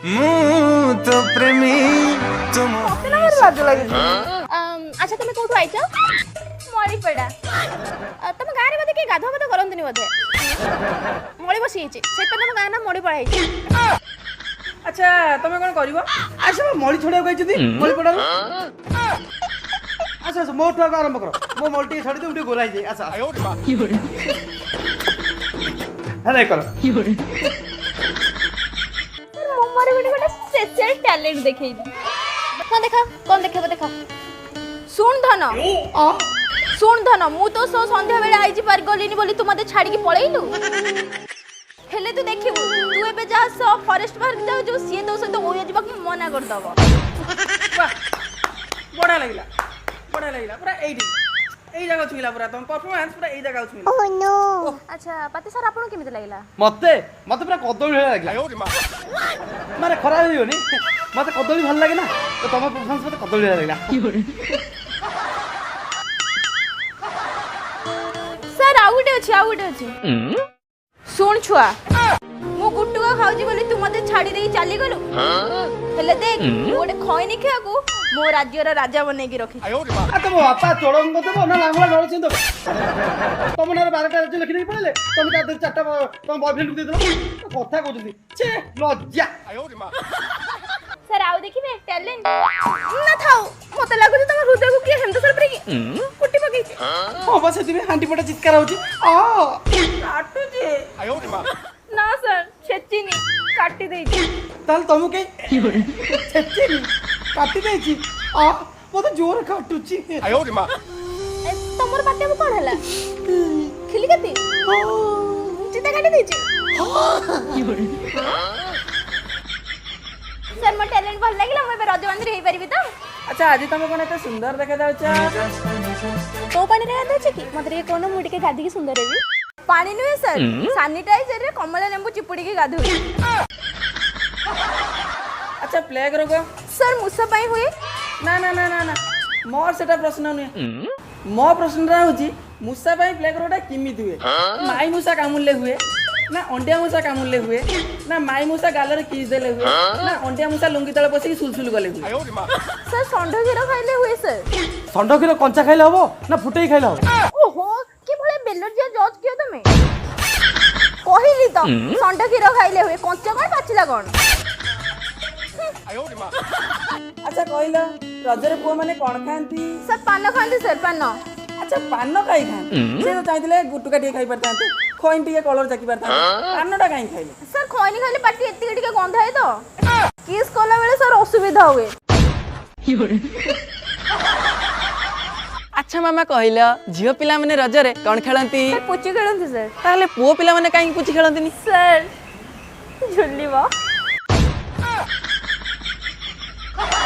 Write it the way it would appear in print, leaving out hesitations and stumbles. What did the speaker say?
ମୁଁ ତ ପ୍ରେମୀ ତୁମ ମତେ ନା ଭାରି ଲାଜ ଲାଗୁଛି। ଆଚ୍ଛା ତମେ କୋଉଠୁ ଆଇଛ? ମଳିପଡ଼ା। ତମ ଗାଁରେ ବୋଧେ କିଏ ଗାଧୁଆ ପାଧୁଆ କରନ୍ତିନି ବୋଧେ? ମଳି ବସି ହେଇଛି ସେଥିପାଇଁ ତମ ଗାଁ ନା ମଳିପଡ଼ା ହେଇଛି। আচ্ছা তুমি কোন করিব? আসো মলি ছড়িয়া কইছিদি মলি পড়ার। আচ্ছা আচ্ছা মোটু আগে আরম্ভ করো। মো মলটি ছড়ি দিও উঠে গোলাই যাই। আচ্ছা কি হরে? হ্যাঁ করো কি হরে? ମୋ ମୋର ଗୋଟେ ସ୍ପେଶାଲ ଟ୍ୟାଲେଣ୍ଟ ଦେଖେଇବି। ହଁ ଦେଖ କଣ ଦେଖେଇବ ଦେଖ। ଶୁଣ ଧନ ଶୁଣ ଧନ ମୁଁ ତ ସନ୍ଧ୍ୟା ବେଳେ ଆଇଛି ପାରି ଗଲିନି ବୋଲି ତୁ ମତେ ଛାଡିକି ପଳେଇଲୁ। ହେଲେ ତୁ ଦେଖିବୁ ତୁ ଏବେ ଯାହା ସହ ଫରେଷ୍ଟ ପାର୍କ ଯାଉଛୁ ସିଏ ତୋ ସହିତ ଓୟା ଯିବାକୁ ମନା କରିଦବ। বড়া লাগিলা পুরা এইটি এই জায়গা ছুঁইলা পুরা তোমার পারফরম্যান্স পুরা এই জায়গা ছুঁইলা। ওহ নো আচ্ছা পাতি স্যার আপনাকে কেମିତି লাগিলা? মতে মতে পুরা কদলী ভଳିଆ লাগিলা। মানে খরাপ হইবনি মতে কদলী ভাল লাগে না তো তোমার পারফরম্যান্স মতে কদলী ভଳିଆ লাগিলা। কি হরে? স্যার ଆଉ ଗୋଟେ ଅଛି ଶୁଣ ଛୁଆ ମୁଁ ଗୁଟୁକା ଖାଉଛି ବୋଲି ତୁ ମତେ ଛାଡି ଦେଇ ଚାଲି ଗଲୁ। ହେଲେ ଦେଖ ମୁଁ ଗୋଟେ ଖଇନି ଖିଆକୁ ମୋ ରାଜ୍ୟର ରାଜା ବନେଇକି ରଖିଛି। ତମ ବାପା ଚୋଳଙ୍କ ଦେବ ନା ଲାଙ୍ଗୁଳା ନଳଚିଂ ଦେବ? ତମ ନାଁରେ 12ଟା ରାଜ୍ୟ ଲେଖି ଦେଇ ପଳେଇଲେ ତମେ ତା ଦେହରେ 4ଟା ତମ ବୟଫ୍ରେଣ୍ଡକୁ ଦେଇଦେଲ। କଥା କହୁଛନ୍ତି ଛେ ଲଜ୍ଜା। ସାର୍ ଆଉ ଦେଖିବେ ଟ୍ୟାଲେଣ୍ଟ ନା ଥାଉ ମତେ ଲାଗୁଛି ତମ ହୃଦୟକୁ କିଏ ହେମଦସର ପରେକି କୁଟି ପକେଇଛି। ହଁ ବା ସେଥିପାଇଁ ହାଣ୍ଡି ପଟା ଚିତ୍କାର ହଉଛି। କାଟୁଛି ନା ସାର୍ ଛେଚିନି କାଟି ଦେଇଛି। ତାହେଲେ ତମକୁ କେହି ଛେଚିନି କାଟି ଦେଇଛି? ମତେ ଜୋରେ କାଟୁଛି। ତମର ପାଟିଆକୁ କଣ ହେଲା? ଖିଲି କେତେ ଚିତା କାଟି ଦେଇଛି। ସାର୍ ମୋ ଟ୍ୟାଲେଣ୍ଟ ଭଲ ଲାଗିଲା ମୁଁ ଏବେ ରଜବାନ୍ଧିରେ ହେଇପାରିବି ତ? ଆଚ୍ଛା ଆଜି ତମେ କଣ ଏତେ ସୁନ୍ଦର ଦେଖାଯାଉଛ? କୋଉ ପାଣିରେ ଗାଧୋଉଛି କି? ମତେ ଟିକେ କହୁନ ମୁଁ ଟିକେ ଗାଧିକି ସୁନ୍ଦର ହେବି। ପାଣି ନୁହେଁ ସାର୍ ସାନିଟାଇଜରରେ କମଳା ଲେମ୍ବୁ ଚିପୁଡ଼ିକି ଗାଧୋଉଛି। ଆଚ୍ଛା ପ୍ଲେଗ ରୋଗ? ସାର୍ ମୂଷା ପାଇଁ ହୁଏ। ନା ନା ନା ନା ନା ମୋର ସେଟା ପ୍ରଶ୍ନ ନୁହେଁ। ମୋ ପ୍ରଶ୍ନଟା ହଉଛି ମୂଷା ପାଇଁ ପ୍ଲେଗ ରୋଗଟା କେମିତି ହୁଏ? ମାଇ ମୂଷା କାମୁଡ଼ିଲେ ହୁଏ ନା ଅଣ୍ଡିଆ ମୂଷା କାମୁଡ଼ିଲେ ହୁଏ ନା ମାଇ ମୂଷା ଗାଲରେ କିସ୍ ଦେଲେ ହୁଏ ନା ଅଣ୍ଡିଆ ମୂଷା ଲୁଙ୍ଗି ତଳେ ପଶିକି ସୁଲସୁଲ ଗଲେ ହୁଏ? ସାର୍ ଷଣ୍ଢ କ୍ଷୀର ଖାଇଲେ ହୁଏ ସାର୍। ଷଣ୍ଢ କ୍ଷୀର କଞ୍ଚା ଖାଇଲେ ହବ ନା ଫୁଟେଇ ଖାଇଲେ ହବ? ଓହୋ କି ଭଳିଆ ବେଲଜିଆ ଜଜ୍ କିଏ ତମେ? କହିଲି ତ ଷଣ୍ଢ କ୍ଷୀର ଖାଇଲେ ହୁଏ କଞ୍ଚା କଣ ପାଚିଲା କଣ? ଆଚ୍ଛା କହିଲ ରଜରେ ପୁଅ ମାନେ କଣ ଖାଆନ୍ତି? ସାର୍ ପାନ ଖାଆନ୍ତି ସାର୍ ପାନ। ଆଚ୍ଛା ପାନ କାଇଁ ଖାଆନ୍ତି? ସେ ତ ଚାହିଁଥିଲେ ଗୁଟୁକା ଟିକେ ଖାଇ ପାରିଥାନ୍ତେ ଖଇନି ଟିକେ କଲର ଚାକି ପାରିଥାନ୍ତେ ପାନଟା କାଇଁ ଖାଇଲେ? ସାର୍ ଖଇନି ଖାଇଲେ ପାଟି ଏତିକି ଟିକେ ଗନ୍ଧାଏ ତ କିସ୍ କଲା ବେଳେ ସାର୍ ଅସୁବିଧା ହୁଏ। ଆଚ୍ଛା ମାମା କହିଲ ଝିଅ ପିଲାମାନେ ରଜରେ କଣ ଖେଳନ୍ତି? ସାର୍ ପୁଚି ଖେଳନ୍ତି ସାର୍। ତାହେଲେ ପୁଅ ପିଲାମାନେ କାହିଁକି ପୁଚି ଖେଳନ୍ତିନି? ସାର୍ ଝୁଲିବ।